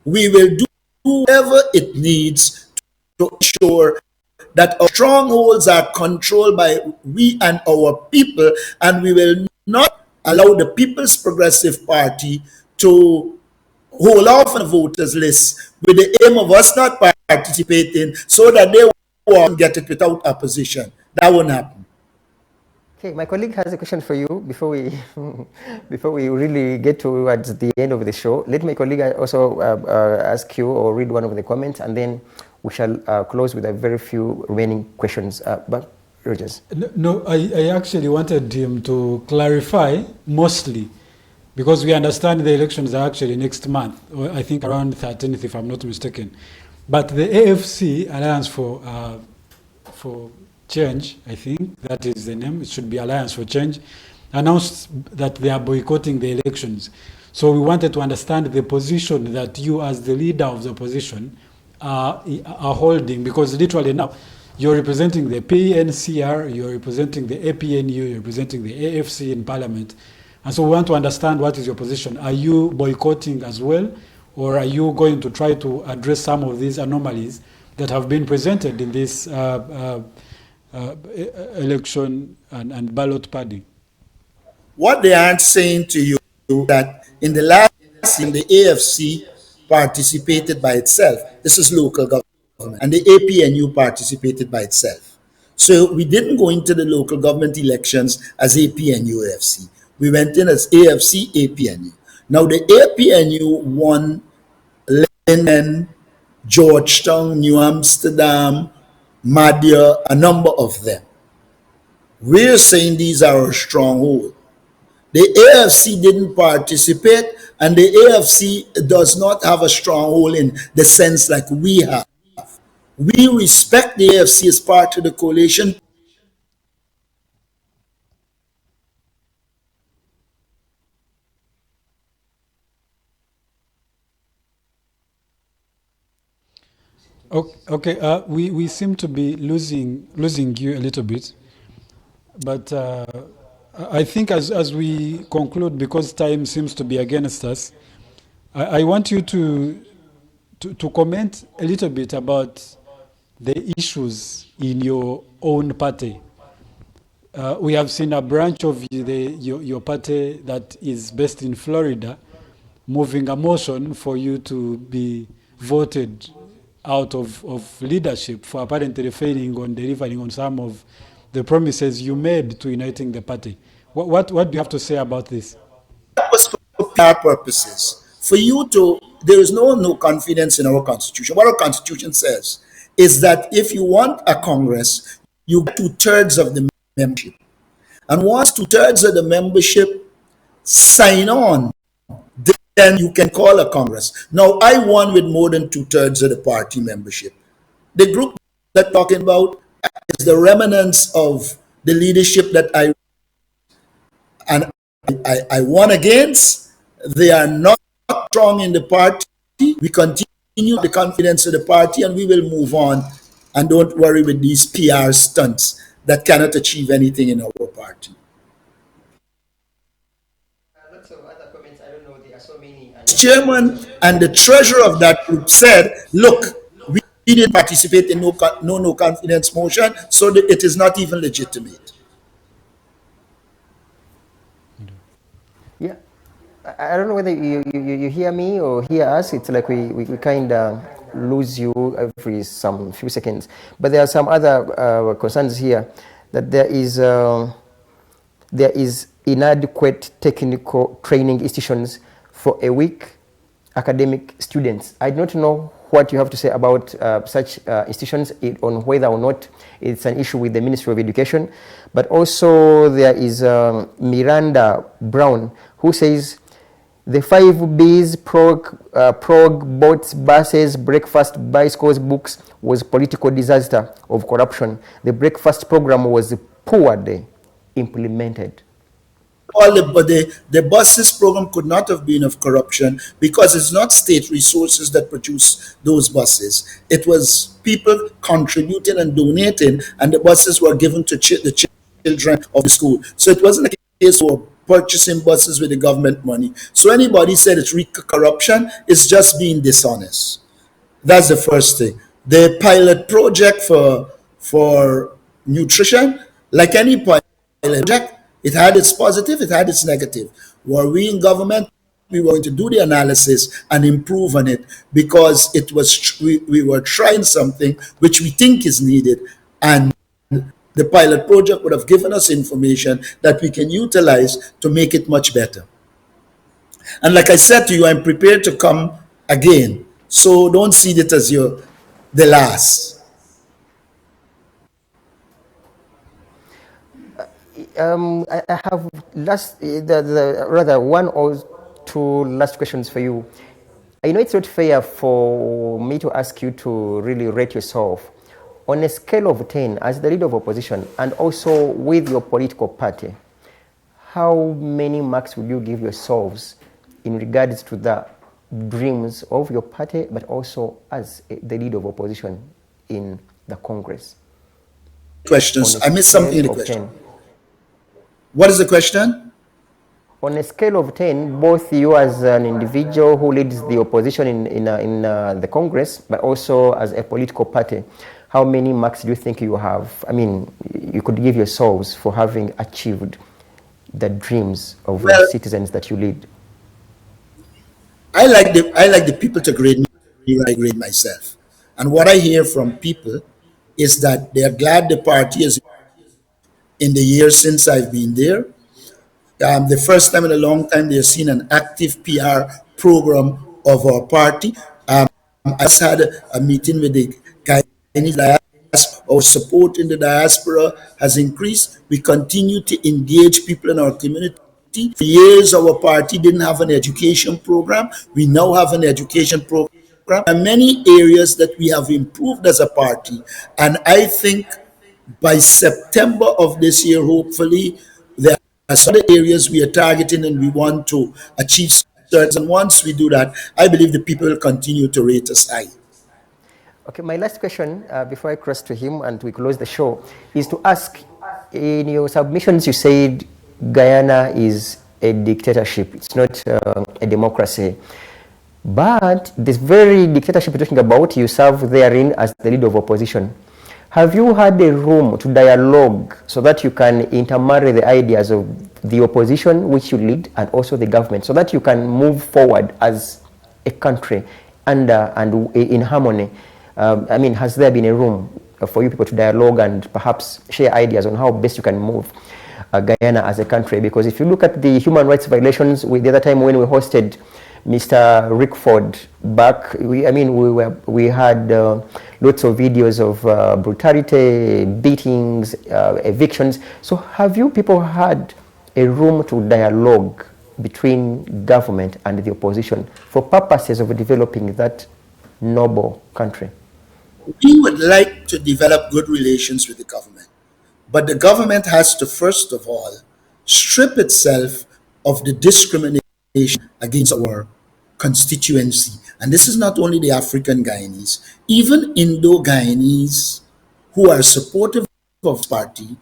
We will do whatever it needs to ensure that our strongholds are controlled by we and our people, and we will not allow the People's Progressive Party to hold off on the voters list with the aim of us not participating so that they won't get it without opposition. That won't happen. Okay, my colleague has a question for you before we before we really get towards the end of the show. Let my colleague also ask you or read one of the comments, and then we shall close with a very few remaining questions. But Rogers. No, I actually wanted him to clarify mostly, because we understand the elections are actually next month, or I think around 13th, if I'm not mistaken. But the AFC, Alliance for Change, I think that is the name, it should be Alliance for Change, announced that they are boycotting the elections. So we wanted to understand the position that you as the leader of the opposition are holding, because literally now you're representing the PNCR, you're representing the APNU, you're representing the AFC in Parliament. And so we want to understand what is your position. Are you boycotting as well, or are you going to try to address some of these anomalies that have been presented in this election and ballot padding? What they aren't saying to you that in the last year, the AFC participated by itself. This is local government, and the APNU participated by itself. So we didn't go into the local government elections as APNU AFC. We went in as AFC APNU. Now the APNU won Linen, Georgetown, New Amsterdam, Madhya, a number of them. We're saying these are our stronghold. The AFC didn't participate, and the AFC does not have a stronghold in the sense like we have. We respect the AFC as part of the coalition. Okay, we seem to be losing you a little bit, but I think as we conclude, because time seems to be against us, I want you to comment a little bit about the issues in your own party. We have seen a branch of your party that is based in Florida moving a motion for you to be voted out of leadership for apparently failing on delivering on some of the promises you made to uniting the party. What do you have to say about this? That was for PR purposes. For you to, there is no confidence in our constitution. What our constitution says is that if you want a Congress, you get 2/3 of the membership. And once 2/3 of the membership sign on, then you can call a Congress. Now, I won with more than 2/3 of the party membership. The group that I'm talking about is the remnants of the leadership that I won against. They are not strong in the party. We continue the confidence of the party, and we will move on. And don't worry with these PR stunts that cannot achieve anything in our party. Lots of other comments. I don't know. There are so many. Chairman and the treasurer of that group said, look, we didn't participate in no confidence motion, so it is not even legitimate. Yeah, I don't know whether you hear me or hear us. It's like we kind of lose you every some few seconds. But there are some other concerns here, that there is inadequate technical training institutions for a weak academic students. I do not know what you have to say about such institutions, on whether or not it's an issue with the Ministry of Education. But also there is Miranda Brown, who says the 5 Bs, prog, boats, buses, breakfast, bicycles, books was political disaster of corruption. The breakfast program was poorly implemented. The buses program could not have been of corruption, because it's not state resources that produce those buses. It was people contributing and donating, and the buses were given to the children of the school. So it wasn't a case for purchasing buses with the government money. So anybody said it's corruption, it's just being dishonest. That's the first thing. The pilot project for nutrition, like any pilot project, it had its positive, it had its negative. Were we in government, we were going to do the analysis and improve on it, because it was we were trying something which we think is needed, and the pilot project would have given us information that we can utilize to make it much better. And like I said to you, I'm prepared to come again. So don't see it as the last. I have rather one or two last questions for you. I know it's not fair for me to ask you to really rate yourself on a scale of 10 as the leader of opposition, and also with your political party. How many marks would you give yourselves in regards to the dreams of your party, but also as the leader of opposition in the Congress? Questions. I missed something in the question. 10. What is the question? On a scale of 10, both you as an individual who leads the opposition in the Congress, but also as a political party, how many marks do you think you have? I mean, you could give yourselves for having achieved the dreams of the citizens that you lead. I like the people to grade me, I grade myself. And what I hear from people is that they are glad the party is in the years since I've been there. The first time in a long time they've seen an active PR program of our party. I just had a meeting with the Guyanese diaspora. Our support in the diaspora has increased. We continue to engage people in our community. For years, our party didn't have an education program. We now have an education program. There are many areas that we have improved as a party. And I think by September of this year, hopefully, there are some other areas we are targeting and we want to achieve certain. And once we do that, I believe the people will continue to rate us high. Okay, my last question before I cross to him and we close the show is to ask, in your submissions you said Guyana is a dictatorship, it's not a democracy. But this very dictatorship you're talking about, you serve therein as the leader of opposition. Have you had a room to dialogue so that you can intermarry the ideas of the opposition which you lead and also the government so that you can move forward as a country and in harmony? I mean, has there been a room for you people to dialogue and perhaps share ideas on how best you can move Guyana as a country? Because if you look at the human rights violations, the other time when we hosted Mr. Rickford back, we had lots of videos of brutality, beatings, evictions. So have you people had a room to dialogue between government and the opposition for purposes of developing that noble country? We would like to develop good relations with the government, but the government has to first of all strip itself of the discrimination against our constituency. And this is not only the African Guyanese, even Indo-Guyanese who are supportive of this party,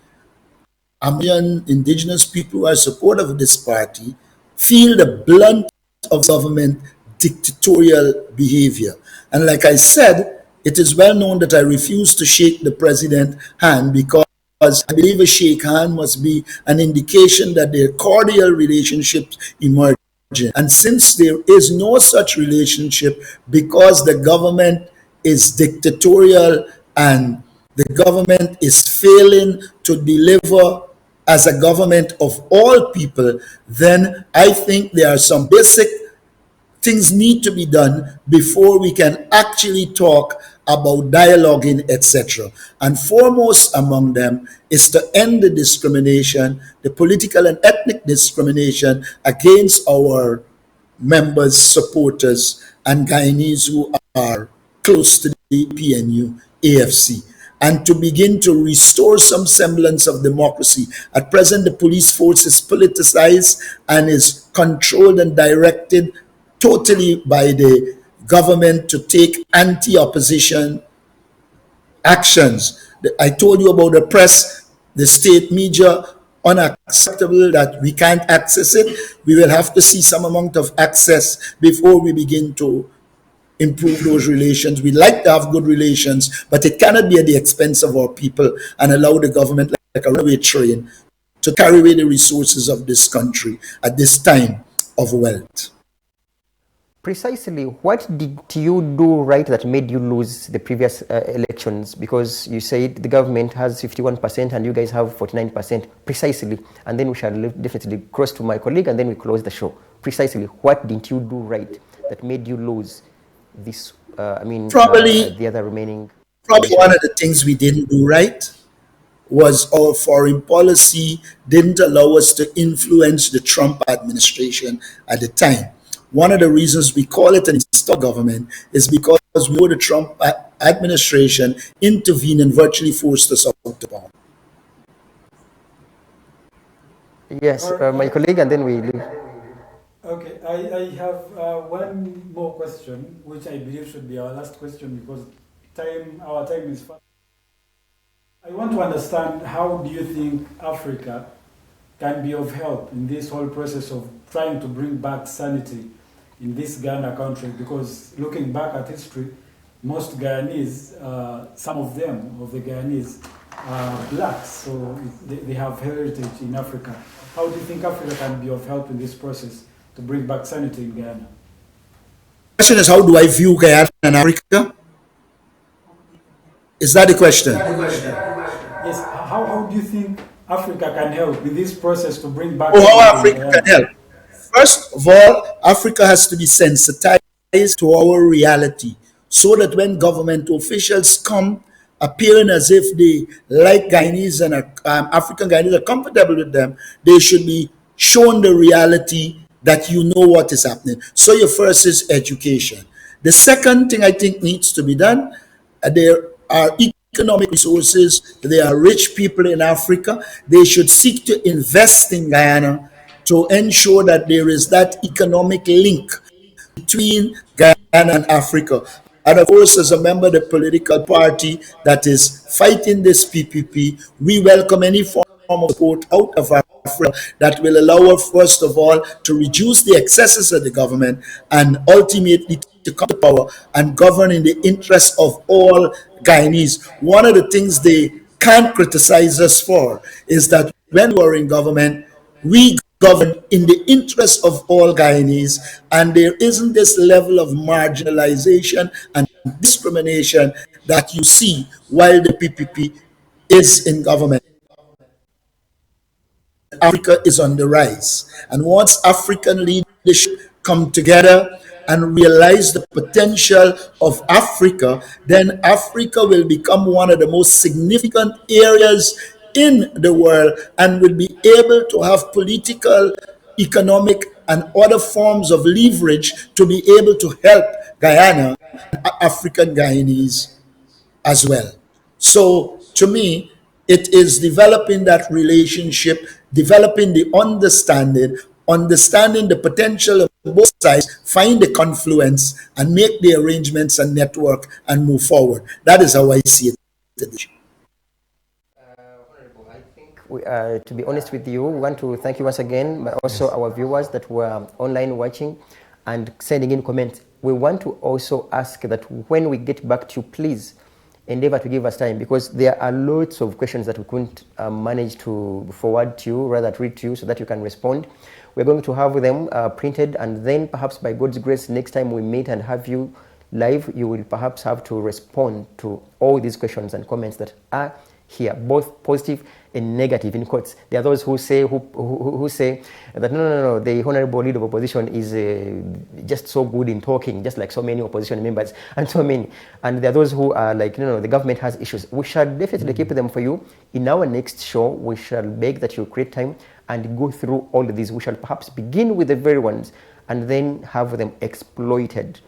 Amazon indigenous people who are supportive of this party, feel the blunt of government dictatorial behavior. And like I said, it is well known that I refuse to shake the president's hand because I believe a shake hand must be an indication that there are cordial relationships emerging. And since there is no such relationship because the government is dictatorial and the government is failing to deliver as a government of all people, then I think there are some basic things need to be done before we can actually talk about dialoguing, etc. And foremost among them is to end the discrimination, the political and ethnic discrimination against our members, supporters, and Guyanese who are close to the PNU, AFC, and to begin to restore some semblance of democracy. At present, the police force is politicized and is controlled and directed totally by the government to take anti-opposition actions. I told you about the press, the state media, unacceptable that we can't access it. We will have to see some amount of access before we begin to improve those relations. We like to have good relations, but it cannot be at the expense of our people and allow the government like a runaway train to carry away the resources of this country at this time of wealth. Precisely, what did you do right that made you lose the previous elections? Because you said the government has 51% and you guys have 49%. Precisely. And then we shall definitely cross to my colleague and then we close the show. Precisely, what didn't you do right that made you lose this, the other remaining? Probably one of the things we didn't do right was our foreign policy didn't allow us to influence the Trump administration at the time. One of the reasons we call it an installed government is because we know the Trump administration intervened and virtually forced us out of power. Yes, my colleague, and then we leave. Okay, I have one more question, which I believe should be our last question because our time is fast. I want to understand, how do you think Africa can be of help in this whole process of trying to bring back sanity in this Ghana country? Because looking back at history, most Guyanese, some of them, of the Guyanese, are blacks, so they have heritage in Africa. How do you think Africa can be of help in this process to bring back sanity in Guyana? The question is, how do I view Guyana and Africa? Is that the question? Yes, how do you think Africa can help in this process to bring back how sanity in Africa Guyana? can help? First of all, Africa has to be sensitized to our reality so that when government officials come appearing as if they like Guyanese and African Guyanese are comfortable with them, they should be shown the reality that you know what is happening. So your first is education. The second thing I think needs to be done, there are economic resources, there are rich people in Africa. They should seek to invest in Guyana to ensure that there is that economic link between Guyana and Africa. And of course, as a member of the political party that is fighting this PPP, we welcome any form of support out of Africa that will allow us, first of all, to reduce the excesses of the government and ultimately to come to power and govern in the interest of all Guyanese. One of the things they can't criticize us for is that when we're in government, we govern in the interest of all Guyanese, and there isn't this level of marginalization and discrimination that you see while the PPP is in government. Africa is on the rise, and once African leadership come together and realize the potential of Africa, then Africa will become one of the most significant areas in the world and will be able to have political, economic, and other forms of leverage to be able to help Guyana and African Guyanese as well. So to me, it is developing that relationship, developing the understanding the potential of both sides, find the confluence and make the arrangements and network and move forward. That is how I see it. To be honest with you, we want to thank you once again, but also our viewers that were online watching and sending in comments. We want to also ask that when we get back to you, please endeavor to give us time, because there are lots of questions that we couldn't manage to forward to you, rather read to you so that you can respond. We're going to have them printed, and then perhaps by God's grace, next time we meet and have you live, you will perhaps have to respond to all these questions and comments that are here, both positive and negative, in quotes. There are those who say who say that no, the Honorable Leader of Opposition is just so good in talking, just like so many opposition members and so many. And there are those who are like, no, the government has issues. We shall definitely keep them for you. In our next show, we shall beg that you create time and go through all of these. We shall perhaps begin with the very ones and then have them exploited,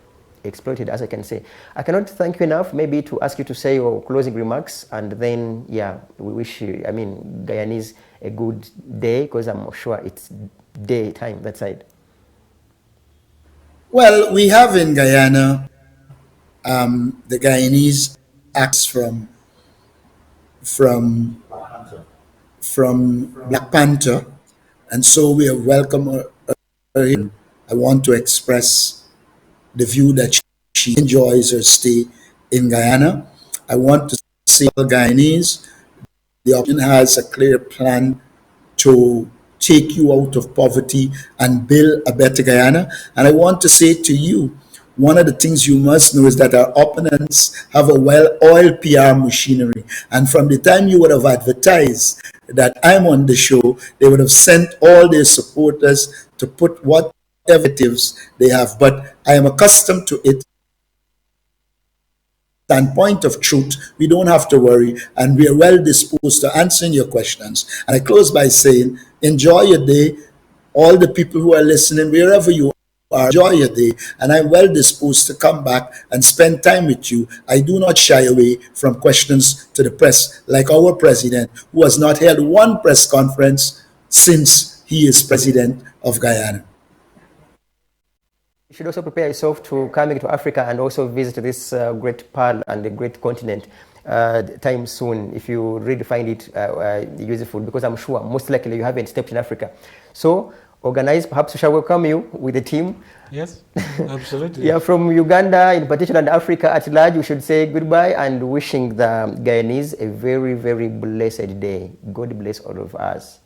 as I can say. I cannot thank you enough, maybe to ask you to say your closing remarks, and then, yeah, we wish you, Guyanese a good day, because I'm sure it's daytime that side. Well, we have in Guyana, the Guyanese acts from Black Panther, and so we are welcome her here. I want to express the view that she enjoys her stay in Guyana. I want to say all Guyanese, the opposition has a clear plan to take you out of poverty and build a better Guyana. And I want to say to you, one of the things you must know is that our opponents have a well-oiled PR machinery. And from the time you would have advertised that I'm on the show, they would have sent all their supporters to put what negatives they have, but I am accustomed to it. Standpoint of truth, we don't have to worry, and we are well disposed to answering your questions. And I close by saying, enjoy your day. All the people who are listening, wherever you are, enjoy your day, and I'm well disposed to come back and spend time with you. I do not shy away from questions to the press, like our president, who has not held one press conference since he is president of Guyana. You should also prepare yourself to coming to Africa and also visit this great pearl and the great continent. time soon if you really find it useful, because I'm sure most likely you haven't stepped in Africa. So organize, perhaps we shall welcome you with the team. Yes, absolutely. Yeah, from Uganda in particular and Africa at large, we should say goodbye and wishing the Guyanese a very, very blessed day. God bless all of us.